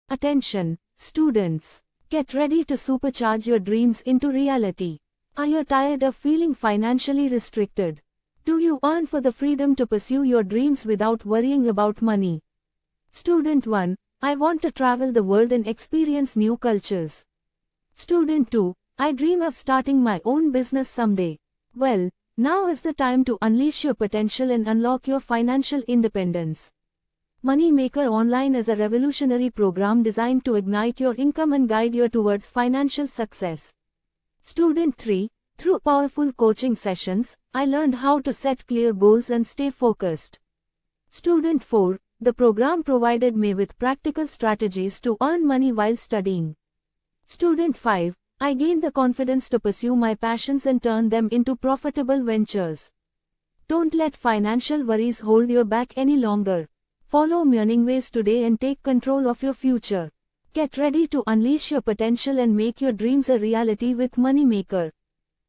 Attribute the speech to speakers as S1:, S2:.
S1: Attention, students. Get ready to supercharge your dreams into reality. Are you tired of feeling financially restricted? Do you yearn for the freedom to pursue your dreams without worrying about money? Student 1, I want to travel the world and experience new cultures. Student 2, I dream of starting my own business someday. Well, now is the time to unleash your potential and unlock your financial independence. Moneymaker Online is a revolutionary program designed to ignite your income and guide you towards financial success. Student 3, through powerful coaching sessions, I learned how to set clear goals and stay focused. Student 4, the program provided me with practical strategies to earn money while studying. Student 5, I gained the confidence to pursue my passions and turn them into profitable ventures. Don't let financial worries hold you back any longer. Follow myearningways today and take control of your future. Get ready to unleash your potential and make your dreams a reality with Moneymaker.